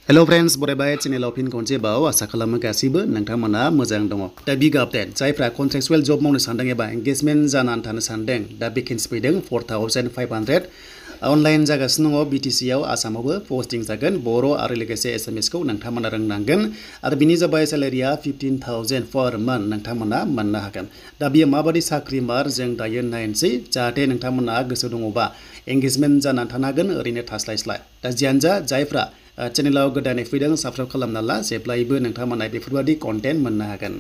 Hello friends, बरायबाय चेनेलाव fin खनसे बाव आसा खालामो गासिबो नोंथांमोना मोजां दङ। दा बिग आपडेट जायफ्रा कन्ट्रेक्चुअल जब मावनो सानदों एबा एंगेजमेंट जानानै थानो सानदों दा भेकेन्सि फैदों 4500 अनलाइन जागासिनो दङ बीटीसी आव आसामावबो पोस्टिं जागोन बर' आरो लोगोसे एसामिस खौ नोंथांमोना रोंनांगोन आरो बिनि जाबाय सैलारिया 15000 पर मान्थ नोंथांमोना मोननो हागोन। दा बियो माबादि साख्रि मार जों दायो नायनोसै जाहाथे नोंथांमोना गोसो दङबा एंगेजमेंट जानानै थानो हागोन ओरैनो थास्लायस्लाय। दा जियानो जा जायफ्रा चेनेलाव गोदानै फैदों साबस्क्राइब खालामना ला जेब्लायबो नोंथांमोना बेफोरबायदि कन्टेन्ट मोननो हागोन।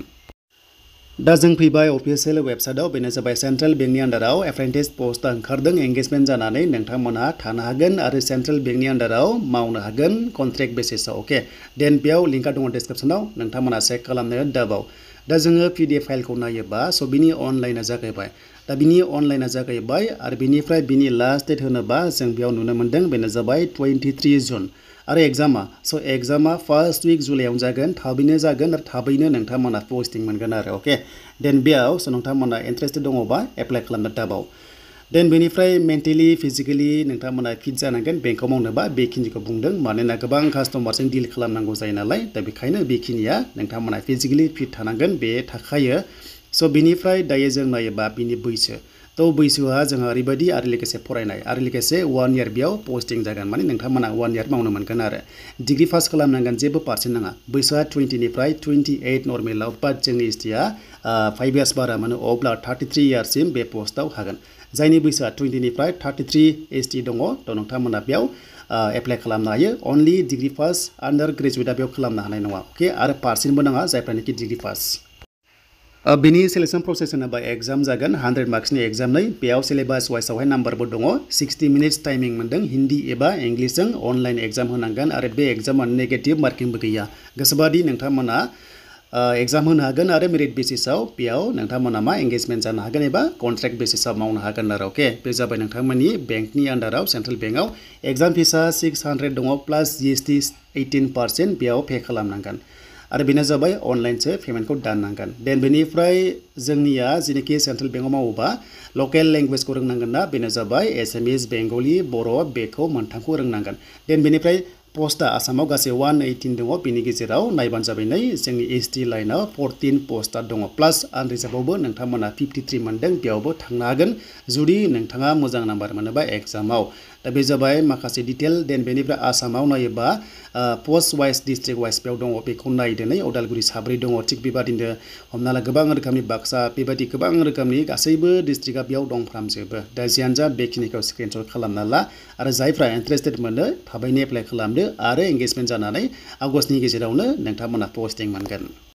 दा जों फैबाय अफिसियेल वेबसाइटआव बेनो जाबाय सेन्ट्रेल बेंकनि आन्डाराव एप्रेन्टिस पस्ट ओंखारदों एंगेजमेंट जानानै नोंथांमोना थानो हागोन आरो सेन्ट्रेल बेंकनि आन्डाराव मावनो हागोन कन्ट्रेक्ट बेसिसआव अके देन बेयाव लिंकआ दङ डिसक्रिप्शनाव नोंथांमोना चेक खालामनो दाबाव। दा जोङो PDF फाइलखौ नायोबा स' बिनि अनलाइना जागायबाय। दा बिनि अनलाइना जागायबाय आरो बिनिफ्राय बिनि लास्ट डेट होनोबा जों बेयाव नुनो मोन्दों बेनो जाबाय 23 जुन आरो एग्जामा एग्जामा फर्स्ट वीक जुलाइआव जागोन थाबैनो जागोन आरो थाबैनो नोंथांमोना पोस्टिं मोनगोन आरो अके देन बेयाव नोंथांमोना इन्टारेस्टेड दङबा एप्लाइ खालामनो दाबाव। देन बेनिफ्राय मेन्टेलि फिजिकेलि नोंथांमोना फिट जानांगोन बेंकआव मावनोबा बेखिनिखौ बुंदों मानोना गोबां कास्टमारजों डिल खालामनांगौ जायो नालाय दा बेखायनो बेखिनिया नोंथांमोना फिजिकेलि फिट थानांगोन बे थाखायो। स' बिनिफ्राय दायो जों नायोबा बिनि बैसो थ' बैसोआ जोंहा ओरैबायदि आरो लोगोसे फरायनाय आरो लोगोसे 1 इयार बेयाव पोस्टिं जागोन माने नोंथांमोना 1 इयार मावनो मोनगोन आरो डिग्री पास खालामनांगोन जेबो पार्सेन्ट नाङा बैसोआ 20 निफ्राय 28 नर्मेलाव बाट जोंनि एसटिआ 5 इयार्स बारा मोनो अब्ला 33 इयार्ससिम बे पस्टआव हागोन जायनि बैसोआ 20 निफ्राय 33 एसटि दङ थ' नोंथांमोना बेयाव एप्लाइ खालामनो हायो अनलि डिग्री पास आन्डार ग्रेजुवेटआ बेयाव खालामनो हानाय नङा अके आरो पार्सेन्टबो नाङा जायफ्रानोखि डिग्री पास। बिनि सिलेक्शन प्रसेस होनोबा एग्जाम जागोन 100 मार्क्सनि एग्जाम नै बेयाव सिलेबास वाइसआवहाय नाम्बारबो दङ 60 मिनिट्स टाइमिं मोन्दों हिन्दी एबा इंलिशजों अनलाइन एग्जाम होनांगोन आरो बे एग्जामा नेगेटिभ मार्किंबो गैया गोसोबादि नोंथांमोना एग्जाम होनो हागोन आरो मेरिट बेसिसआव बेयाव नोंथांमोना मा एंगेजमेंट जानो हागोन एबा कन्ट्रेक्ट बेसिसआव मावनो हागोन आरो अके बे जाबाय नोंथांमोननि बेंकनि आन्डाराव सेन्ट्रेल बेंकआव एग्जाम फिसा 600 दङ प्लास GST 18% बेयाव पे खालामनांगोन आरो बेनो जाबाय अनलाइनसो पेमेन्टखौ दाननांगोन। देन बेनिफ्राय जोंनिया जेनेखि सेन्ट्रेल बेंकआव मावोबा लकेल लेंगुवेजखौ रोंनांगोन ना बेनो जाबाय एसामिस बेंगलि बर' बेखौ मोनथामखौ रोंनांगोन। देन बेनिफ्राय पस्टआ आसामाव गासै 118 दङ बिनि गेजेराव नायबानो जाबाय नै जोंनि एसटि लाइनाव 14 पस्टआ दङ प्लास आनरिजार्भआवबो नोंथांमोना 53 मोन्दों बेयावबो थांनो हागोन जुदि नोंथाङा मोजां नाम्बार मोनोबा एग्जामाव। दा बे जाबाय माखासे डिटेल देन बेनिफ्राय आसामाव नायोबा पस्ट वाइज डिस्ट्रिक्ट वाइज बेयाव दङ बेखौ नायदोनै उदालगुरि 7 दङ थिग बेबादिनो हमना ला गोबां रोखोमनि बाक्सा बेबायदि गोबां रोखोमनि गासैबो डिस्ट्रिक्टआ बेयाव दंफ्रामजोबो दा जियानो जा बेखिनिखौ स्क्रिनशट खालामना ला आरो जायफ्रा इन्टारेस्टेड मोनो थाबैनो एप्लाइ खालामदो आरो एंगेजमेंट जानानै आगस्टनि गेजेरावनो नोंथांमोना पोस्टिं मोनगोन।